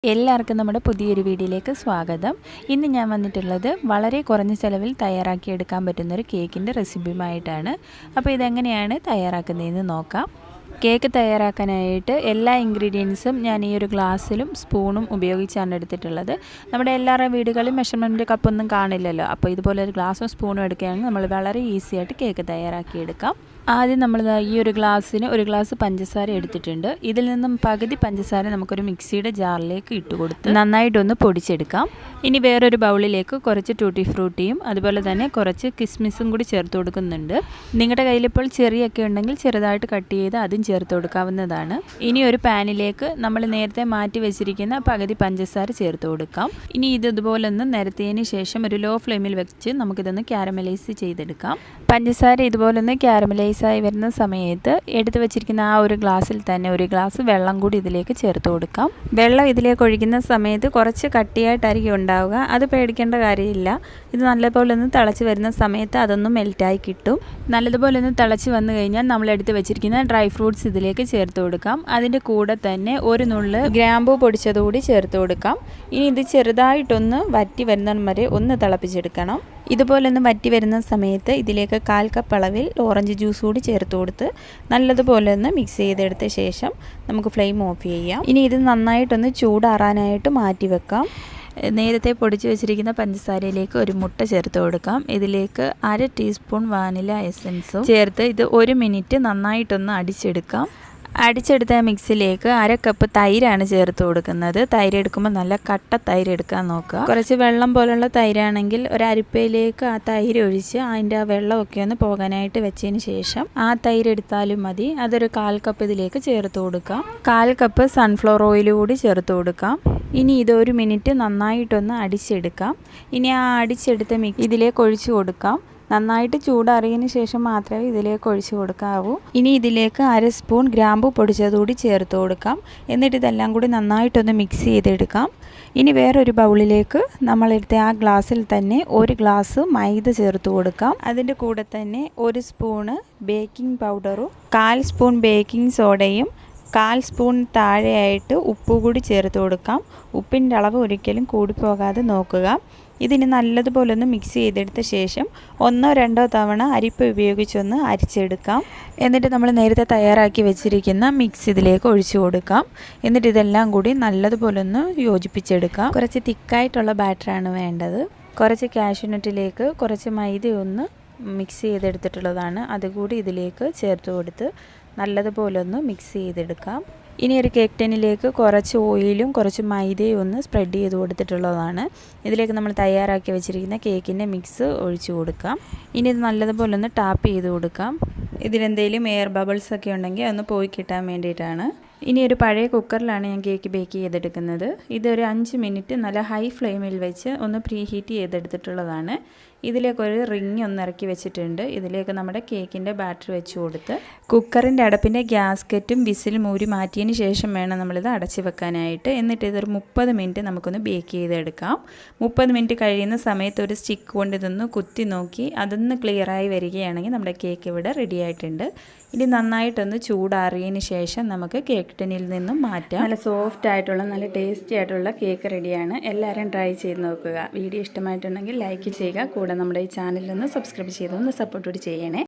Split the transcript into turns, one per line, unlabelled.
എല്ലാവർക്കും നമ്മുടെ പുതിയൊരു വീഡിയോയിലേക്ക് സ്വാഗതം. ഇന്ന് ഞാൻ വന്നിട്ടുള്ളത് വളരെ കുറഞ്ഞ ചിലവിൽ തയ്യാറാക്കിയെടുക്കാൻ പറ്റുന്നൊരു കേക്കിൻ്റെ റെസിപ്പിയുമായിട്ടാണ്. അപ്പോൾ ഇതെങ്ങനെയാണ് തയ്യാറാക്കുന്നതെന്ന് നോക്കാം. കേക്ക് തയ്യാറാക്കാനായിട്ട് എല്ലാ ഇൻഗ്രീഡിയൻസും ഞാൻ ഈ ഒരു ഗ്ലാസ്സിലും സ്പൂണും ഉപയോഗിച്ചാണ് എടുത്തിട്ടുള്ളത്. നമ്മുടെ എല്ലാവരുടെ വീടുകളിലും മെഷർമെൻറ്റ് കപ്പൊന്നും കാണില്ലല്ലോ. അപ്പോൾ ഇതുപോലെ ഒരു ഗ്ലാസ്സും സ്പൂണും എടുക്കുകയാണെങ്കിൽ നമ്മൾ വളരെ ഈസി ആയിട്ട് കേക്ക് തയ്യാറാക്കിയെടുക്കാം. ആദ്യം നമ്മൾ ഈ ഒരു ഗ്ലാസ്സിന് ഒരു ഗ്ലാസ് പഞ്ചസാര എടുത്തിട്ടുണ്ട്. ഇതിൽ നിന്നും പകുതി പഞ്ചസാര നമുക്കൊരു മിക്സിയുടെ ജാറിലേക്ക് ഇട്ട് കൊടുത്ത് നന്നായിട്ടൊന്ന് പൊടിച്ചെടുക്കാം. ഇനി വേറൊരു ബൗളിലേക്ക് കുറച്ച് ടൂട്ടി ഫ്രൂട്ടിയും അതുപോലെ തന്നെ കുറച്ച് കിസ്മിസും കൂടി ചേർത്ത് കൊടുക്കുന്നുണ്ട്. നിങ്ങളുടെ കയ്യിലിപ്പോൾ ചെറിയൊക്കെ ഉണ്ടെങ്കിൽ ചെറുതായിട്ട് കട്ട് ചെയ്ത് അതും ചേർത്ത് കൊടുക്കാവുന്നതാണ്. ഇനി ഒരു പാനിലേക്ക് നമ്മൾ നേരത്തെ മാറ്റി വെച്ചിരിക്കുന്ന പകുതി പഞ്ചസാര ചേർത്ത് കൊടുക്കാം. ഇനി ഇതുപോലെ ഒന്ന് നിരത്തിയതിന് ശേഷം ഒരു ലോ ഫ്ലെയിമിൽ വെച്ച് നമുക്കിതൊന്ന് ക്യാരമലൈസ് ചെയ്തെടുക്കാം. പഞ്ചസാര ഇതുപോലെ ഒന്ന് ക്യാരമലൈസ് ആയി വരുന്ന സമയത്ത് എടുത്തു വെച്ചിരിക്കുന്ന ആ ഒരു ഗ്ലാസ്സിൽ തന്നെ ഒരു ഗ്ലാസ് വെള്ളം കൂടി ഇതിലേക്ക് ചേർത്ത് കൊടുക്കാം. വെള്ളം ഇതിലേക്ക് ഒഴിക്കുന്ന സമയത്ത് കുറച്ച് കട്ടിയായിട്ടായിരിക്കും ഉണ്ടാവുക. അത് പേടിക്കേണ്ട കാര്യമില്ല. ഇത് നല്ലപോലെ ഒന്ന് തിളച്ച് വരുന്ന സമയത്ത് അതൊന്ന് മെൽറ്റായി കിട്ടും. നല്ലതുപോലെ ഒന്ന് തിളച്ച് വന്നു കഴിഞ്ഞാൽ നമ്മൾ എടുത്ത് വെച്ചിരിക്കുന്ന ഡ്രൈ ഫ്രൂട്ട്സ് ഇതിലേക്ക് ചേർത്ത് കൊടുക്കാം. അതിൻ്റെ കൂടെ തന്നെ ഒരു നുള്ള് ഗ്രാമ്പൂ പൊടിച്ചതുകൂടി ചേർത്ത് കൊടുക്കാം. ഇനി ഇത് ചെറുതായിട്ടൊന്ന് വറ്റി വരുന്ന വരെ ഒന്ന് തിളപ്പിച്ചെടുക്കണം. ഇതുപോലെ ഒന്ന് വറ്റി വരുന്ന സമയത്ത് ഇതിലേക്ക് 1/4 കപ്പ് അളവിൽ ഓറഞ്ച് ജ്യൂസ് കൂടി ചേർത്ത് കൊടുത്ത് നല്ലതുപോലെ ഒന്ന് മിക്സ് ചെയ്തെടുത്ത ശേഷം നമുക്ക് ഫ്ലെയിം ഓഫ് ചെയ്യാം. ഇനി ഇത് നന്നായിട്ടൊന്ന് ചൂടാറാനായിട്ട് മാറ്റി വെക്കാം. നേരത്തെ പൊടിച്ച് വെച്ചിരിക്കുന്ന പഞ്ചസാരയിലേക്ക് ഒരു മുട്ട ചേർത്ത് കൊടുക്കാം. ഇതിലേക്ക് 1/2 ടീസ്പൂൺ വാനില എസൻസും ചേർത്ത് ഇത് 1 മിനിറ്റ് നന്നായിട്ടൊന്ന് അടിച്ചെടുക്കാം. അടിച്ചെടുത്ത മിക്സിലേക്ക് 1/2 കപ്പ് തൈരാണ് ചേർത്ത് കൊടുക്കുന്നത്. തൈര് എടുക്കുമ്പോൾ നല്ല കട്ട തൈര് എടുക്കാൻ നോക്കുക. കുറച്ച് വെള്ളം പോലുള്ള തൈരാണെങ്കിൽ ഒരു അരിപ്പയിലേക്ക് ആ തൈര് ഒഴിച്ച് അതിൻ്റെ ആ വെള്ളമൊക്കെ ഒന്ന് പോകാനായിട്ട് വെച്ചതിന് ശേഷം ആ തൈര് എടുത്താലും മതി. അതൊരു 1/4 കപ്പ് ഇതിലേക്ക് ചേർത്ത് കൊടുക്കാം. 1/4 കപ്പ് സൺഫ്ലവർ ഓയിൽ കൂടി ചേർത്ത് കൊടുക്കാം. ഇനി ഇത് 1 മിനിറ്റ് നന്നായിട്ടൊന്ന് അടിച്ചെടുക്കാം. ഇനി ആ അടിച്ചെടുത്ത ഇതിലേക്ക് ഒഴിച്ചു കൊടുക്കാം. നന്നായിട്ട് ചൂടാറിയതിന് ശേഷം മാത്രമേ ഇതിലേക്ക് ഒഴിച്ചു കൊടുക്കാവൂ. ഇനി ഇതിലേക്ക് 1/2 സ്പൂൺ ഗ്രാമ്പൂ പൊടിച്ചതുകൂടി ചേർത്ത് കൊടുക്കാം. എന്നിട്ട് ഇതെല്ലാം കൂടി നന്നായിട്ടൊന്ന് മിക്സ് ചെയ്തെടുക്കാം. ഇനി വേറൊരു ബൗളിലേക്ക് നമ്മളെടുത്ത ആ ഗ്ലാസ്സിൽ തന്നെ 1 ഗ്ലാസ് മൈദ ചേർത്ത് കൊടുക്കാം. അതിൻ്റെ കൂടെ തന്നെ 1 സ്പൂണ് ബേക്കിംഗ് പൗഡറും 1/4 സ്പൂൺ ബേക്കിംഗ് സോഡയും 1/4 സ്പൂൺ താഴെയായിട്ട് ഉപ്പ് കൂടി ചേർത്ത് കൊടുക്കാം. ഉപ്പിൻ്റെ അളവ് ഒരിക്കലും കൂടിപ്പോകാതെ നോക്കുക. ഇതിന് നല്ലതുപോലെ ഒന്ന് മിക്സ് ചെയ്തെടുത്ത ശേഷം 1-2 തവണ അരിപ്പ ഉപയോഗിച്ചൊന്ന് അരിച്ചെടുക്കാം. എന്നിട്ട് നമ്മൾ നേരത്തെ തയ്യാറാക്കി വെച്ചിരിക്കുന്ന മിക്സ് ഇതിലേക്ക് ഒഴിച്ചു കൊടുക്കാം. എന്നിട്ട് ഇതെല്ലാം കൂടി നല്ലതുപോലെ ഒന്ന് യോജിപ്പിച്ചെടുക്കാം. കുറച്ച് തിക്കായിട്ടുള്ള ബാറ്ററാണ് വേണ്ടത്. കുറച്ച് കാഷ്യൂനട്ടിലേക്ക് കുറച്ച് മൈദ ഒന്ന് മിക്സ് ചെയ്തെടുത്തിട്ടുള്ളതാണ്. അതുകൂടി ഇതിലേക്ക് ചേർത്ത് കൊടുത്ത് നല്ലതുപോലെ ഒന്ന് മിക്സ് ചെയ്തെടുക്കാം. ഇനി ഒരു കേക്ക് ടിന്നിലേക്ക് കുറച്ച് ഓയിലും കുറച്ച് മൈദയും ഒന്ന് സ്പ്രെഡ് ചെയ്ത് കൊടുത്തിട്ടുള്ളതാണ്. ഇതിലേക്ക് നമ്മൾ തയ്യാറാക്കി വെച്ചിരിക്കുന്ന കേക്കിൻ്റെ മിക്സ് ഒഴിച്ചു കൊടുക്കാം. ഇനി ഇത് നല്ലതുപോലെ ഒന്ന് ടാപ്പ് ചെയ്ത് കൊടുക്കാം. ഇതിലെന്തെങ്കിലും എയർ ബബിൾസ് ഒക്കെ ഉണ്ടെങ്കിൽ അതൊന്ന് പോയി കിട്ടാൻ വേണ്ടിയിട്ടാണ്. ഇനി ഒരു പഴയ കുക്കറിലാണ് ഞാൻ കേക്ക് ബേക്ക് ചെയ്തെടുക്കുന്നത്. ഇതൊരു 5 മിനിറ്റ് നല്ല ഹൈ ഫ്ലെയിമിൽ വെച്ച് ഒന്ന് പ്രീ ഹീറ്റ് ചെയ്തെടുത്തിട്ടുള്ളതാണ്. ഇതിലേക്കൊരു റിങ് ഒന്ന് ഇറക്കി വെച്ചിട്ടുണ്ട്. ഇതിലേക്ക് നമ്മുടെ കേക്കിൻ്റെ ബാറ്റർ വെച്ച് കൊടുത്ത് കുക്കറിൻ്റെ അടപ്പിൻ്റെ ഗ്യാസ്കറ്റും വിസിലും ഊരി മാറ്റിയതിന് ശേഷം വേണം നമ്മളിത് അടച്ച് വെക്കാനായിട്ട്. എന്നിട്ട് ഇതൊരു 30 മിനിറ്റ് നമുക്കൊന്ന് ബേക്ക് ചെയ്തെടുക്കാം. 30 മിനിറ്റ് കഴിയുന്ന സമയത്ത് ഒരു സ്റ്റിക്ക് കൊണ്ട് ഇതൊന്ന് കുത്തി നോക്കി അതൊന്ന് ക്ലിയറായി വരികയാണെങ്കിൽ നമ്മുടെ കേക്ക് ഇവിടെ റെഡി ആയിട്ടുണ്ട്. ഇനി നന്നായിട്ടൊന്ന് ചൂടാറിയതിന് ശേഷം നമുക്ക് കേക്ക് ടിന്നിൽ നിന്നും മാറ്റാം. നല്ല സോഫ്റ്റ് ആയിട്ടുള്ള നല്ല ടേസ്റ്റി ആയിട്ടുള്ള കേക്ക് റെഡിയാണ്. എല്ലാവരും ട്രൈ ചെയ്ത് നോക്കുക. വീഡിയോ ഇഷ്ടമായിട്ടുണ്ടെങ്കിൽ ലൈക്ക് ചെയ്യുക. കൂടെ നമ്മുടെ ഈ ചാനലിൽ ഒന്ന് സബ്സ്ക്രൈബ് ചെയ്തൊന്ന് സപ്പോർട്ട് ചെയ്യണേ.